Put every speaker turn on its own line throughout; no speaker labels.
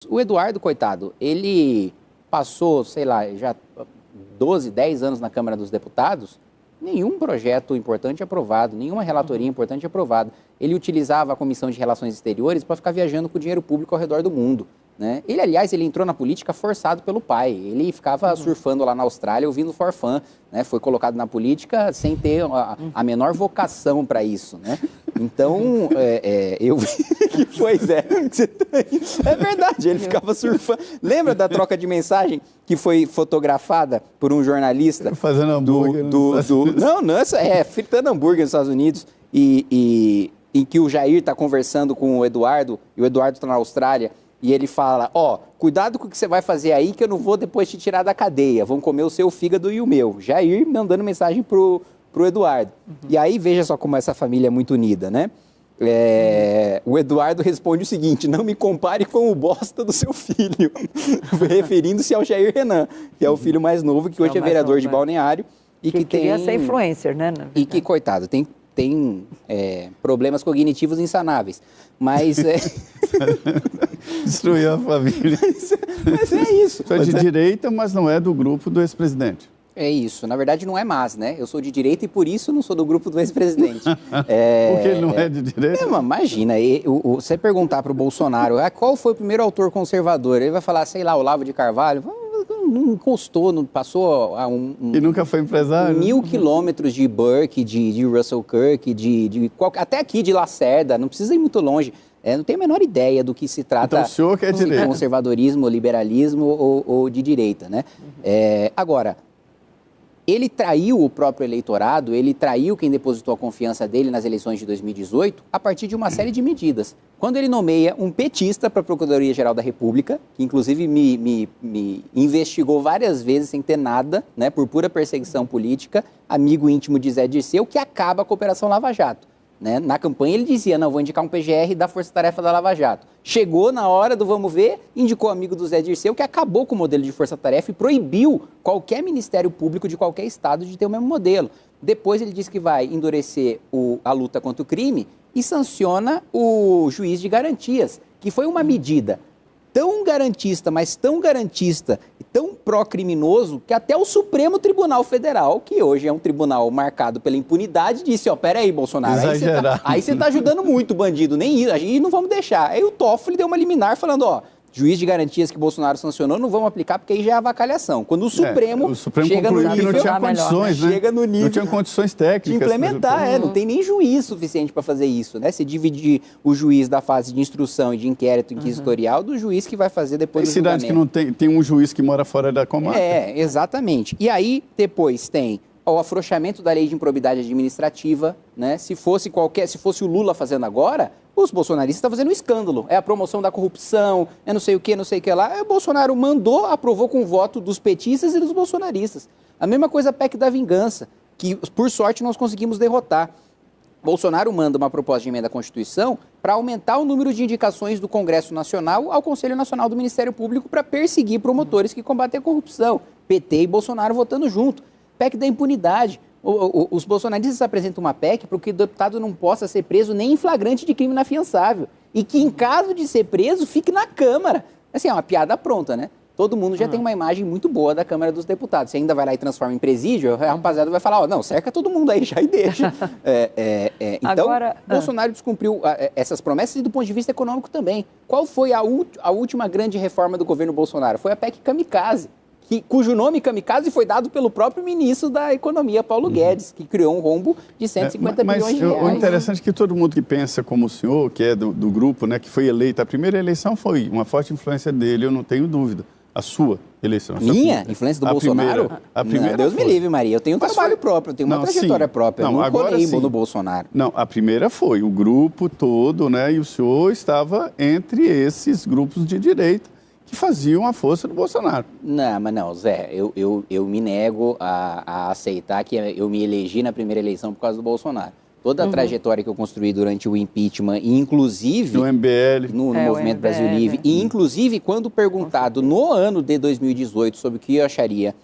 O Eduardo, coitado, ele passou, sei lá, já 12, 10 anos na Câmara dos Deputados, nenhum projeto importante aprovado, nenhuma relatoria importante aprovada. Ele utilizava a Comissão de Relações Exteriores para ficar viajando com dinheiro público ao redor do mundo, né? Ele, aliás, ele entrou na política forçado pelo pai. Ele ficava surfando lá na Austrália, ouvindo forfã, né? Foi colocado na política sem ter a menor vocação para isso, né? Então, eu vi que pois é. É verdade, ele ficava surfando. Lembra da troca de mensagem que foi fotografada por um jornalista?
Fazendo hambúrguer.
Fritando hambúrguer nos Estados Unidos em que o Jair está conversando com o Eduardo e o Eduardo está na Austrália. E ele fala, cuidado com o que você vai fazer aí que eu não vou depois te tirar da cadeia. Vão comer o seu fígado e o meu. Jair mandando mensagem pro Eduardo. E aí, veja só como essa família é muito unida, né? O Eduardo responde o seguinte, não me compare com o bosta do seu filho. Referindo-se ao Jair Renan, que é o filho mais novo, que hoje é vereador de Balneário. E que
queria ser influencer, né?
E que, coitado, tem problemas cognitivos insanáveis. Mas
destruiu a família.
Mas é isso.
Sou de direita, mas não é do grupo do ex-presidente.
É isso. Na verdade, não é mais, né? Eu sou de direita e por isso não sou do grupo do ex-presidente.
Porque ele não é de direita?
Imagina, você perguntar para o Bolsonaro qual foi o primeiro autor conservador, ele vai falar, sei lá, Olavo de Carvalho. Não encostou, não passou
E nunca foi empresário?
1000 quilômetros de Burke, de Russell Kirk, até aqui de Lacerda, não precisa ir muito longe. Não tenho a menor ideia do que se trata.
Então o senhor que é direita.
Conservadorismo, liberalismo ou de direita, né? Agora, ele traiu o próprio eleitorado, ele traiu quem depositou a confiança dele nas eleições de 2018 a partir de uma série de medidas. Quando ele nomeia um petista para a Procuradoria-Geral da República, que inclusive me investigou várias vezes sem ter nada, né, por pura perseguição política, amigo íntimo de Zé Dirceu, que acaba a Operação Lava Jato. Né? Na campanha ele dizia, não, vou indicar um PGR da Força Tarefa da Lava Jato. Chegou na hora do vamos ver, indicou amigo do Zé Dirceu, que acabou com o modelo de Força Tarefa e proibiu qualquer Ministério Público de qualquer estado de ter o mesmo modelo. Depois ele disse que vai endurecer a luta contra o crime e sanciona o juiz de garantias, que foi uma medida tão garantista, mas tão garantista e tão pró-criminoso que até o Supremo Tribunal Federal, que hoje é um tribunal marcado pela impunidade, disse, peraí, Bolsonaro, aí você tá ajudando muito o bandido, nem isso, aí não vamos deixar. Aí o Toffoli deu uma liminar falando, juiz de garantias que Bolsonaro sancionou, não vamos aplicar porque aí já é avacalhação. Quando o Supremo chega no nível,
que não tinha condições, né?
Chega no nível,
não tinha condições técnicas
de implementar, não tem nem juiz suficiente para fazer isso, né? Se dividir o juiz da fase de instrução e de inquérito inquisitorial do juiz que vai fazer depois do julgamento.
Tem cidades que não tem um juiz que mora fora da comarca.
Exatamente. E aí, depois tem o afrouxamento da lei de improbidade administrativa, né? Se fosse o Lula fazendo agora, os bolsonaristas estão fazendo um escândalo. É a promoção da corrupção, não sei o que lá. Aí o Bolsonaro mandou, aprovou com o voto dos petistas e dos bolsonaristas. A mesma coisa a PEC da vingança, que por sorte nós conseguimos derrotar. Bolsonaro manda uma proposta de emenda à Constituição para aumentar o número de indicações do Congresso Nacional ao Conselho Nacional do Ministério Público para perseguir promotores que combatem a corrupção. PT e Bolsonaro votando junto. PEC da impunidade. Os bolsonaristas apresentam uma PEC para que o deputado não possa ser preso nem em flagrante de crime inafiançável. E que, em caso de ser preso, fique na Câmara. Assim, é uma piada pronta, né? Todo mundo já tem uma imagem muito boa da Câmara dos Deputados. Você ainda vai lá e transforma em presídio, a rapaziada vai falar, não, cerca todo mundo aí já e deixa. Então, Bolsonaro descumpriu essas promessas e do ponto de vista econômico também. Qual foi a última grande reforma do governo Bolsonaro? Foi a PEC Kamikaze. Cujo nome Kamikaze foi dado pelo próprio ministro da Economia, Paulo Guedes, que criou um rombo de 150 bilhões de reais.
O interessante é que todo mundo que pensa como o senhor, que é do grupo, né, que foi eleito, a primeira eleição foi uma forte influência dele, eu não tenho dúvida. A sua eleição.
Minha? Influência do Bolsonaro?
A primeira
Deus me livre, Maria. Eu tenho um trabalho próprio, eu tenho uma trajetória própria. Eu não colei no Bolsonaro.
Não, a primeira foi o grupo todo, né, e o senhor estava entre esses grupos de direita que faziam a força do Bolsonaro.
Não, mas não, Zé, eu me nego a aceitar que eu me elegi na primeira eleição por causa do Bolsonaro. Toda a trajetória que eu construí durante o impeachment, e inclusive
no MBL,
no Movimento Brasil Livre, e inclusive quando perguntado no ano de 2018 sobre o que eu acharia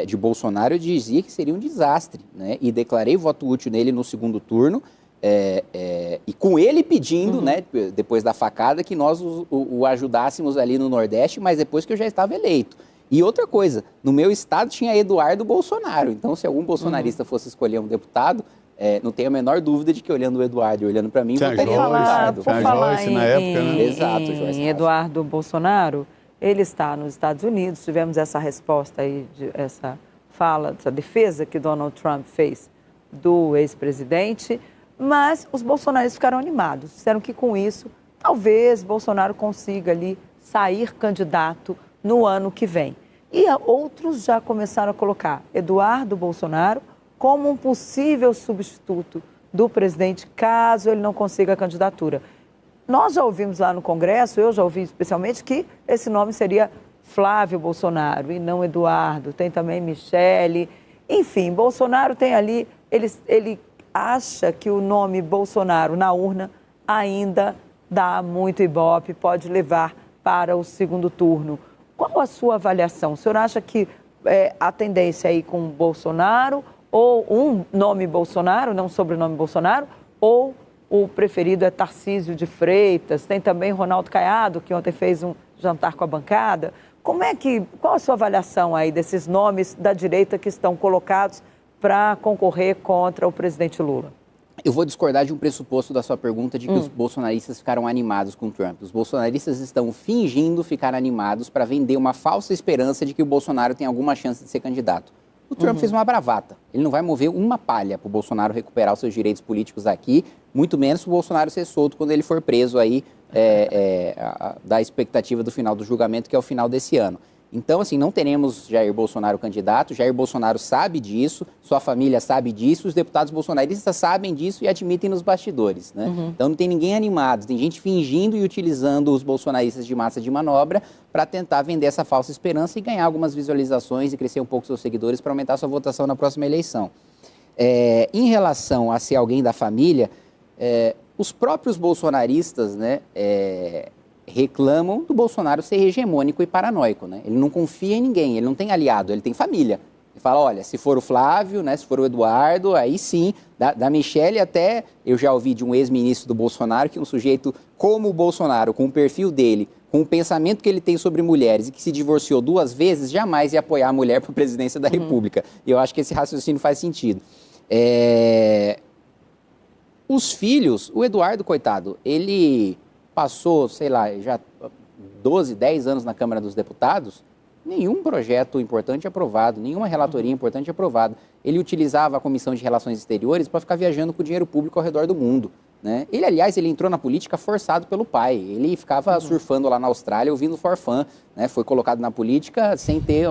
de Bolsonaro, eu dizia que seria um desastre, né? E declarei voto útil nele no segundo turno, E com ele pedindo, né, depois da facada, que nós o ajudássemos ali no Nordeste, mas depois que eu já estava eleito. E outra coisa, no meu estado tinha Eduardo Bolsonaro, então se algum bolsonarista fosse escolher um deputado, não tenho a menor dúvida de que olhando o Eduardo e olhando para mim, votaria no Eduardo.
Por falar
Joyce na época, né?
Exato, Joyce.
Em Eduardo Bolsonaro, ele está nos Estados Unidos, tivemos essa resposta aí, essa fala, essa defesa que Donald Trump fez do ex-presidente, mas os bolsonaristas ficaram animados, disseram que com isso, talvez Bolsonaro consiga ali sair candidato no ano que vem. E outros já começaram a colocar Eduardo Bolsonaro como um possível substituto do presidente, caso ele não consiga a candidatura. Nós já ouvimos lá no Congresso, eu já ouvi especialmente, que esse nome seria Flávio Bolsonaro e não Eduardo. Tem também Michele. Enfim, Bolsonaro tem ali, ele acha que o nome Bolsonaro na urna ainda dá muito ibope, pode levar para o segundo turno. Qual a sua avaliação? O senhor acha que a tendência aí com Bolsonaro, ou um nome Bolsonaro, não sobrenome Bolsonaro, ou o preferido é Tarcísio de Freitas, tem também Ronaldo Caiado, que ontem fez um jantar com a bancada. Qual a sua avaliação aí desses nomes da direita que estão colocados para concorrer contra o presidente Lula?
Eu vou discordar de um pressuposto da sua pergunta de que os bolsonaristas ficaram animados com o Trump. Os bolsonaristas estão fingindo ficar animados para vender uma falsa esperança de que o Bolsonaro tem alguma chance de ser candidato. O Trump fez uma bravata. Ele não vai mover uma palha para o Bolsonaro recuperar os seus direitos políticos aqui, muito menos para o Bolsonaro ser solto quando ele for preso aí da expectativa do final do julgamento, que é o final desse ano. Então, assim, não teremos Jair Bolsonaro candidato, Jair Bolsonaro sabe disso, sua família sabe disso, os deputados bolsonaristas sabem disso e admitem nos bastidores, né? Então não tem ninguém animado, tem gente fingindo e utilizando os bolsonaristas de massa de manobra para tentar vender essa falsa esperança e ganhar algumas visualizações e crescer um pouco seus seguidores para aumentar sua votação na próxima eleição. Em relação a ser alguém da família, os próprios bolsonaristas, né, reclamam do Bolsonaro ser hegemônico e paranoico, né? Ele não confia em ninguém, ele não tem aliado, ele tem família. Ele fala, olha, se for o Flávio, né, se for o Eduardo, aí sim, da Michele até, eu já ouvi de um ex-ministro do Bolsonaro, que um sujeito como o Bolsonaro, com o perfil dele, com o pensamento que ele tem sobre mulheres e que se divorciou 2 vezes, jamais ia apoiar a mulher para a presidência da República. E eu acho que esse raciocínio faz sentido. Os filhos, o Eduardo, coitado, ele passou, sei lá, já 12, 10 anos na Câmara dos Deputados, nenhum projeto importante aprovado, nenhuma relatoria importante aprovada. Ele utilizava a Comissão de Relações Exteriores para ficar viajando com dinheiro público ao redor do mundo, né? Ele, aliás, ele entrou na política forçado pelo pai. Ele ficava surfando lá na Austrália, ouvindo forfã, né? Foi colocado na política sem ter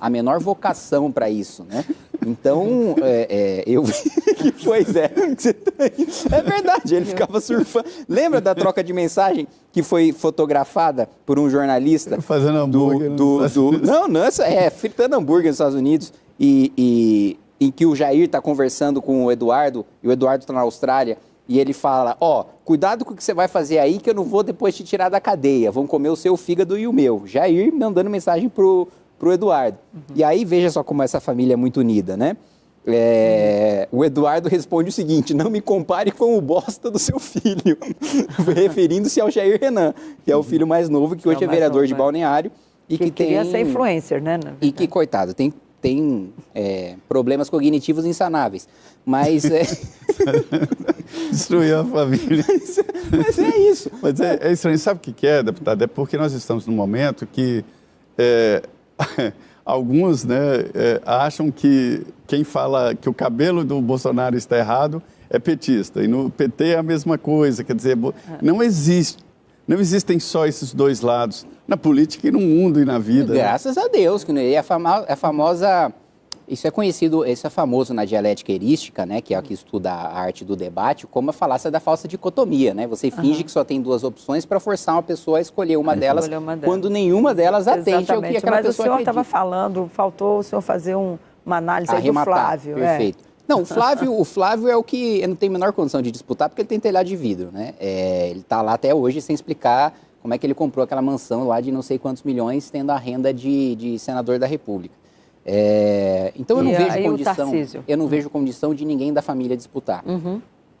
a menor vocação para isso, né? Então, eu vi que, pois é, é verdade, ele ficava surfando. Lembra da troca de mensagem que foi fotografada por um jornalista?
Fazendo hambúrguer.
Fritando hambúrguer nos Estados Unidos, em que o Jair está conversando com o Eduardo, e o Eduardo está na Austrália, e ele fala, cuidado com o que você vai fazer aí, que eu não vou depois te tirar da cadeia, vão comer o seu fígado e o meu. Jair mandando mensagem pro Eduardo. E aí, veja só como essa família é muito unida, né? O Eduardo responde o seguinte, não me compare com o bosta do seu filho, referindo-se ao Jair Renan, que é o filho mais novo, que hoje é vereador de Balneário. E que
queria ser influencer, né?
E que, coitado, tem problemas cognitivos insanáveis. Mas
destruiu a família.
Mas é isso.
Mas é estranho. Sabe o que é, deputado? É porque nós estamos num momento que alguns, né, acham que quem fala que o cabelo do Bolsonaro está errado é petista. E no PT é a mesma coisa. Quer dizer, não existem só esses dois lados na política e no mundo e na vida.
Graças a Deus. Que a famosa... Isso é conhecido, isso é famoso na dialética erística, né, que é a que estuda a arte do debate, como a falácia da falsa dicotomia, né? Você finge que só tem 2 opções para forçar uma pessoa a escolher uma delas, quando nenhuma delas atende ao que aquela pessoa acredita.
Mas o senhor estava falando, faltou o senhor fazer uma análise aí do Flávio.
Perfeito. Não, o Flávio é o que não tem a menor condição de disputar, porque ele tem telhado de vidro, né? Ele está lá até hoje sem explicar como é que ele comprou aquela mansão lá de não sei quantos milhões, tendo a renda de senador da República. Então eu não vejo condição de ninguém da família disputar.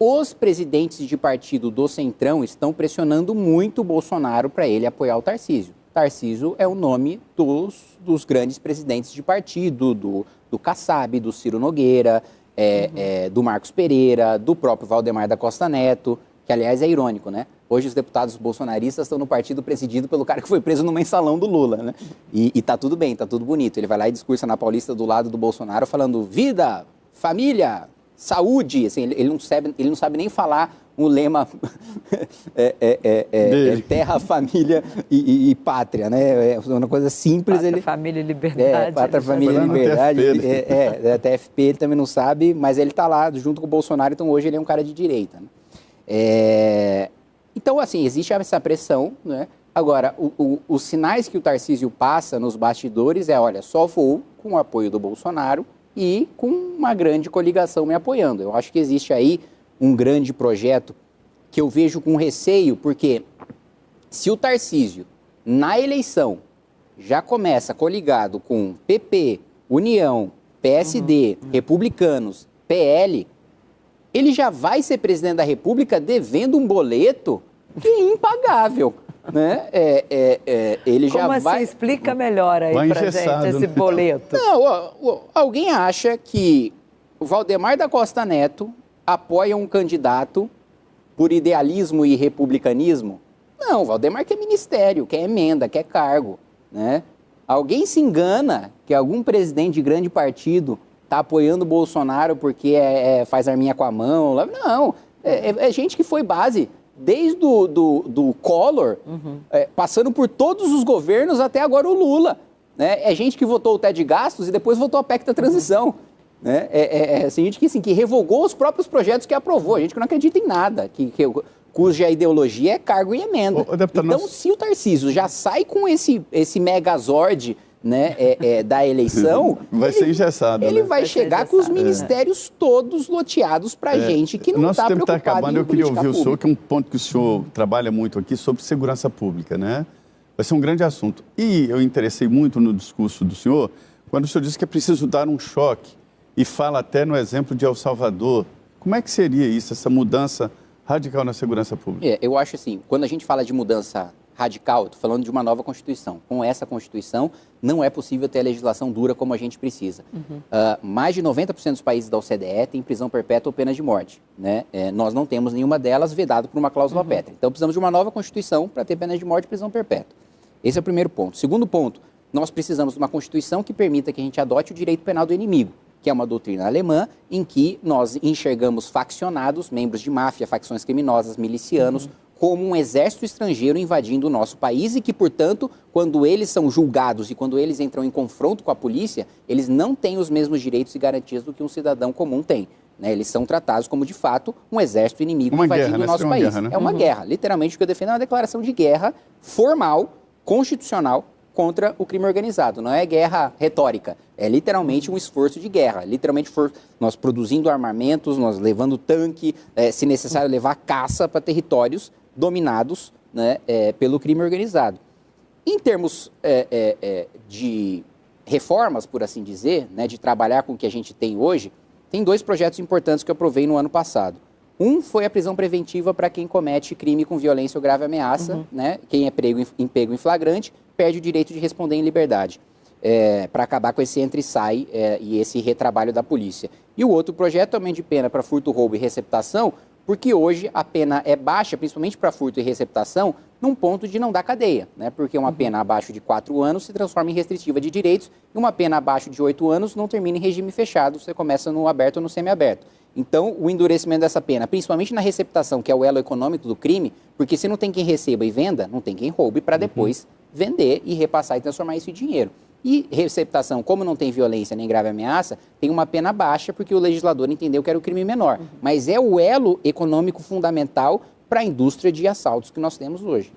os presidentes de partido do Centrão estão pressionando muito o Bolsonaro para ele apoiar o Tarcísio. Tarcísio é o nome dos grandes presidentes de partido, do Kassab, do Ciro Nogueira, do Marcos Pereira, do próprio Valdemar da Costa Neto, que aliás é irônico, né? Hoje os deputados bolsonaristas estão no partido presidido pelo cara que foi preso no mensalão do Lula, né? E tá tudo bem, tá tudo bonito. Ele vai lá e discursa na Paulista do lado do Bolsonaro falando vida, família, saúde. Assim, ele não sabe nem falar um lema terra, família e pátria, né? É uma coisa simples.
Pátria, família e liberdade.
Pátria, família e liberdade. TFP ele também não sabe, mas ele tá lá junto com o Bolsonaro, então hoje ele é um cara de direita, né? Então, assim, existe essa pressão, né? Agora, os sinais que o Tarcísio passa nos bastidores olha, só vou com o apoio do Bolsonaro e com uma grande coligação me apoiando. Eu acho que existe aí um grande projeto que eu vejo com receio, porque se o Tarcísio, na eleição, já começa coligado com PP, União, PSD, Republicanos, PL, ele já vai ser presidente da República devendo um boleto que é impagável, né? Ele já
Como assim?
vai...
Explica melhor aí pra gente esse boleto.
Não, alguém acha que o Valdemar da Costa Neto apoia um candidato por idealismo e republicanismo? Não, o Valdemar quer ministério, quer emenda, quer cargo, né? Alguém se engana que algum presidente de grande partido está apoiando o Bolsonaro porque faz arminha com a mão? Não, é gente que foi base desde do Collor, passando por todos os governos até agora o Lula, né? É gente que votou o teto de gastos e depois votou a PEC da transição. Né? Gente que revogou os próprios projetos que aprovou, gente que não acredita em nada, cuja ideologia é cargo e emenda. Então, se o Tarcísio já sai com esse megazord, né, da eleição,
vai ser engessado.
Ele vai chegar com os ministérios todos loteados para gente que não está preocupado
está acabando. Eu queria ouvir o senhor, que é um ponto que o senhor trabalha muito aqui, sobre segurança pública, né? Vai ser um grande assunto. E eu interessei muito no discurso do senhor, quando o senhor disse que é preciso dar um choque, e fala até no exemplo de El Salvador. Como é que seria isso, essa mudança radical na segurança pública?
Eu acho assim, quando a gente fala de mudança radical, estou falando de uma nova Constituição. Com essa Constituição, não é possível ter a legislação dura como a gente precisa. Mais de 90% dos países da OCDE têm prisão perpétua ou pena de morte, né? Nós não temos nenhuma delas vedado por uma cláusula pétrea. Então, precisamos de uma nova Constituição para ter pena de morte e prisão perpétua. Esse é o primeiro ponto. Segundo ponto, nós precisamos de uma Constituição que permita que a gente adote o direito penal do inimigo, que é uma doutrina alemã em que nós enxergamos faccionados, membros de máfia, facções criminosas, milicianos, como um exército estrangeiro invadindo o nosso país e que, portanto, quando eles são julgados e quando eles entram em confronto com a polícia, eles não têm os mesmos direitos e garantias do que um cidadão comum tem. Né? Eles são tratados como, de fato, um exército inimigo invadindo o nosso país. Guerra, né? É uma guerra. Literalmente, o que eu defendo é uma declaração de guerra formal, constitucional, contra o crime organizado. Não é guerra retórica, é literalmente um esforço de guerra. Literalmente nós produzindo armamentos, nós levando tanque, se necessário levar caça para territórios dominados, né, pelo crime organizado. Em termos de reformas, por assim dizer, né, de trabalhar com o que a gente tem hoje, tem dois projetos importantes que eu aprovei no ano passado. Um foi a prisão preventiva para quem comete crime com violência ou grave ameaça, né? Quem é pego em flagrante perde o direito de responder em liberdade, para acabar com esse entra e sai e esse retrabalho da polícia. E o outro projeto também de pena para furto, roubo e receptação, porque hoje a pena é baixa, principalmente para furto e receptação, num ponto de não dar cadeia, né? Porque uma pena abaixo de 4 anos se transforma em restritiva de direitos e uma pena abaixo de 8 anos não termina em regime fechado, você começa no aberto ou no semiaberto. Então, o endurecimento dessa pena, principalmente na receptação, que é o elo econômico do crime, porque se não tem quem receba e venda, não tem quem roube para depois vender e repassar e transformar isso em dinheiro. E receptação, como não tem violência nem grave ameaça, tem uma pena baixa porque o legislador entendeu que era o crime menor. Mas é o elo econômico fundamental para a indústria de assaltos que nós temos hoje.